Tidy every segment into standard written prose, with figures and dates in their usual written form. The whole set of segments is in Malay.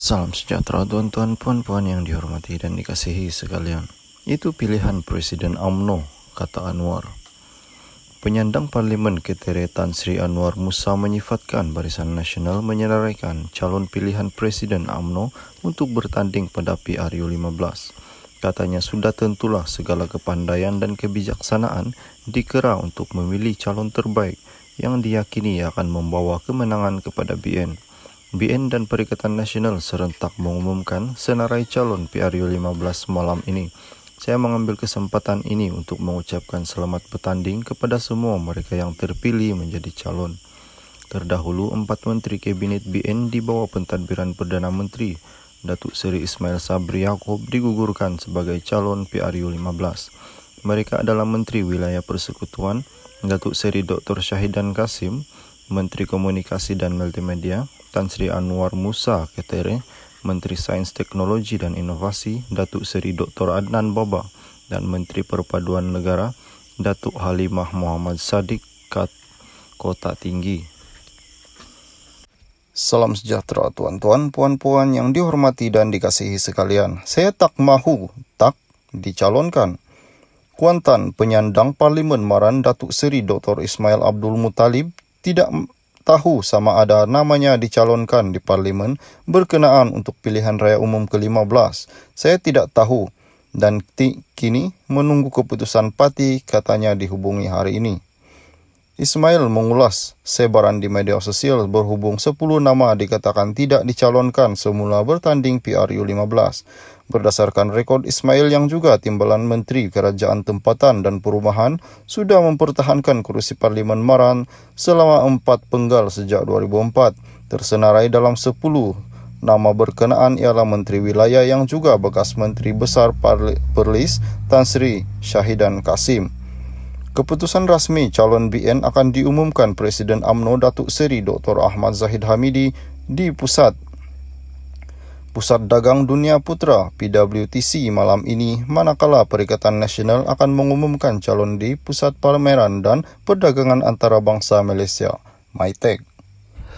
Salam sejahtera tuan-tuan puan-puan yang dihormati dan dikasihi sekalian. Itu pilihan Presiden UMNO, kata Anwar. Penyandang Parlimen Ketere Tan Sri Anwar Musa menyifatkan Barisan Nasional menyenaraikan calon pilihan Presiden UMNO untuk bertanding pada PRU 15. Katanya sudah tentulah segala kepandaian dan kebijaksanaan dikera untuk memilih calon terbaik yang diyakini akan membawa kemenangan kepada BN. BN dan Perikatan Nasional serentak mengumumkan senarai calon PRU 15 malam ini. Saya mengambil kesempatan ini untuk mengucapkan selamat bertanding kepada semua mereka yang terpilih menjadi calon. Terdahulu, 4 Menteri Kabinet BN di bawah pentadbiran Perdana Menteri Datuk Seri Ismail Sabri Yaakob digugurkan sebagai calon PRU 15. Mereka adalah Menteri Wilayah Persekutuan Datuk Seri Dr. Syahidan Kasim, Menteri Komunikasi dan Multimedia Tan Sri Anwar Musa Ketere, Menteri Sains Teknologi dan Inovasi Datuk Seri Dr. Adnan Baba dan Menteri Perpaduan Negara Datuk Halimah Muhammad Sadiq Kota Tinggi. Salam sejahtera tuan-tuan, puan-puan yang dihormati dan dikasihi sekalian. Saya tak dicalonkan. Kuantan penyandang Parlimen Maran Datuk Seri Dr. Ismail Abdul Muttalib tidak tahu sama ada namanya dicalonkan di Parlimen berkenaan untuk pilihan raya umum ke-15. Saya tidak tahu dan kini menunggu keputusan parti, katanya dihubungi hari ini. Ismail mengulas sebaran di media sosial berhubung 10 nama dikatakan tidak dicalonkan semula bertanding PRU 15. Berdasarkan rekod Ismail yang juga timbalan Menteri Kerajaan Tempatan dan Perumahan sudah mempertahankan kursi Parlimen Maran selama 4 penggal sejak 2004. Tersenarai dalam 10 nama berkenaan ialah Menteri Wilayah yang juga bekas Menteri Besar Perlis Tan Sri Syahidan Kasim. Keputusan rasmi calon BN akan diumumkan Presiden UMNO Datuk Seri Dr. Ahmad Zahid Hamidi di Pusat Dagang Dunia Putra PWTC malam ini, manakala Perikatan Nasional akan mengumumkan calon di Pusat Pameran dan Perdagangan Antarabangsa Malaysia, MITEC.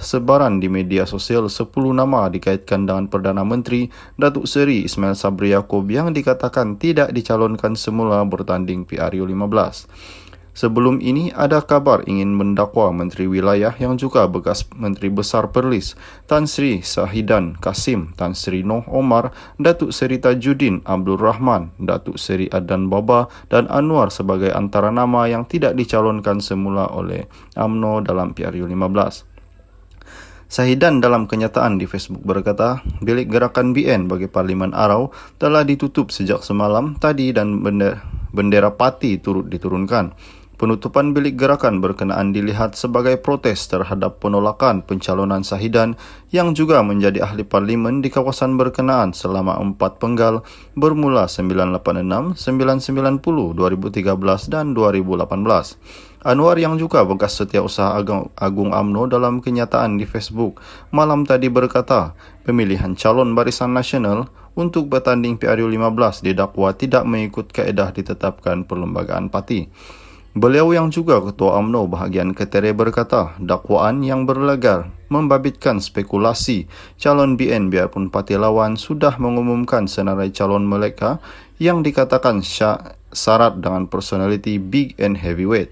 Sebaran di media sosial 10 nama dikaitkan dengan Perdana Menteri Datuk Seri Ismail Sabri Yaakob yang dikatakan tidak dicalonkan semula bertanding PRU 15. Sebelum ini ada kabar ingin mendakwa Menteri Wilayah yang juga bekas Menteri Besar Perlis Tan Sri Syahidan Kasim, Tan Sri Noh Omar, Datuk Seri Tajuddin Abdul Rahman, Datuk Seri Adnan Baba dan Anwar sebagai antara nama yang tidak dicalonkan semula oleh UMNO dalam PRU 15. Syahidan dalam kenyataan di Facebook berkata, bilik gerakan BN bagi Parlimen Arau telah ditutup sejak semalam tadi dan bendera parti turut diturunkan. Penutupan bilik gerakan berkenaan dilihat sebagai protes terhadap penolakan pencalonan Syahidan yang juga menjadi ahli parlimen di kawasan berkenaan selama 4 penggal bermula 986, 990, 2013 dan 2018. Anwar yang juga bekas Setiausaha Agung UMNO dalam kenyataan di Facebook malam tadi berkata, pemilihan calon Barisan Nasional untuk bertanding PRU 15 didakwa tidak mengikut kaedah ditetapkan Perlembagaan Parti. Beliau yang juga Ketua UMNO bahagian Ketere berkata, dakwaan yang berlegar membabitkan spekulasi calon BN biarpun parti lawan sudah mengumumkan senarai calon mereka yang dikatakan syarat dengan personality big and heavyweight.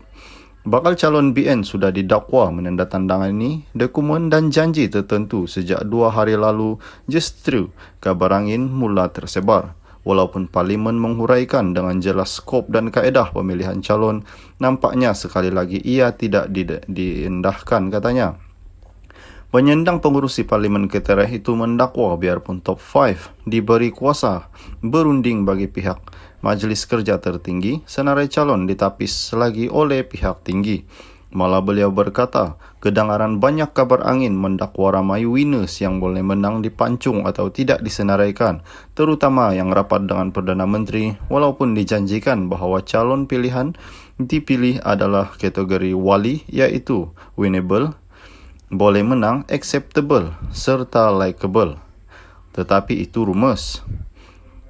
Bakal calon BN sudah didakwa menandatangani dokumen dan janji tertentu sejak 2 hari lalu. Justru kabar angin mula tersebar. Walaupun Parlimen menghuraikan dengan jelas skop dan kaedah pemilihan calon, nampaknya sekali lagi ia tidak diendahkan, katanya. Penyandang pengurusi Parlimen Ketere itu mendakwa biarpun top 5 diberi kuasa berunding bagi pihak Majlis Kerja Tertinggi, senarai calon ditapis lagi oleh pihak tinggi. Malah beliau berkata, kedengaran banyak kabar angin mendakwa ramai winners yang boleh menang dipancung atau tidak disenaraikan, terutama yang rapat dengan Perdana Menteri, walaupun dijanjikan bahawa calon pilihan dipilih adalah kategori wali, iaitu winnable, boleh menang, acceptable serta likeable. Tetapi itu rumus.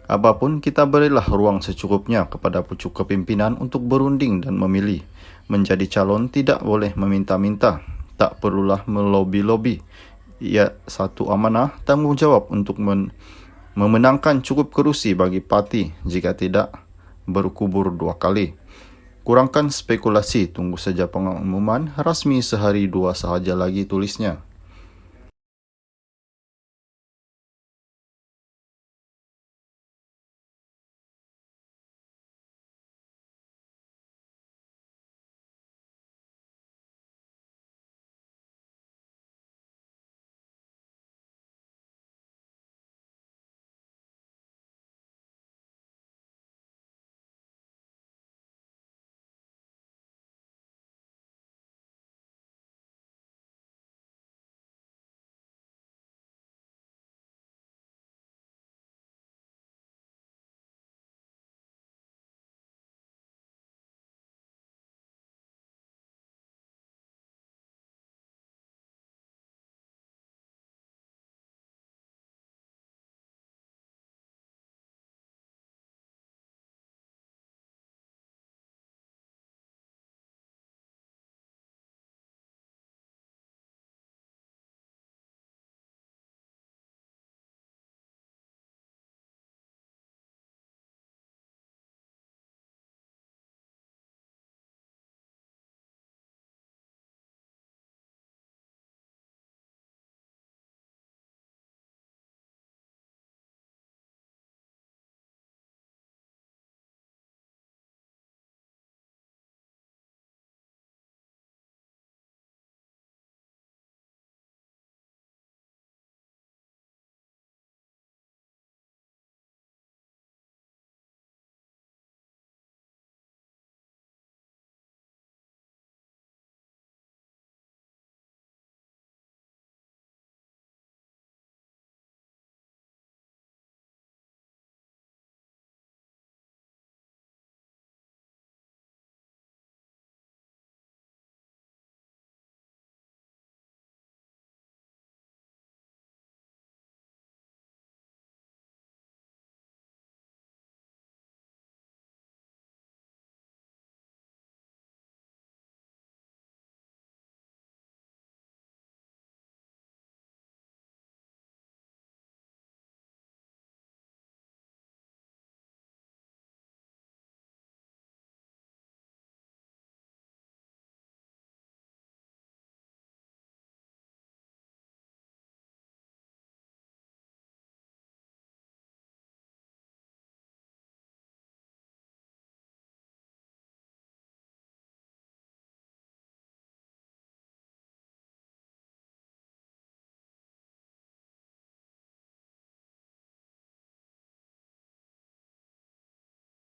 Apapun, kita berilah ruang secukupnya kepada pucuk kepimpinan untuk berunding dan memilih. Menjadi calon tidak boleh meminta-minta, tak perlulah melobi-lobi. Ia satu amanah tanggungjawab untuk memenangkan cukup kerusi bagi parti, jika tidak berkubur 2 kali. Kurangkan spekulasi, tunggu saja pengumuman rasmi sehari 2 sahaja lagi, tulisnya.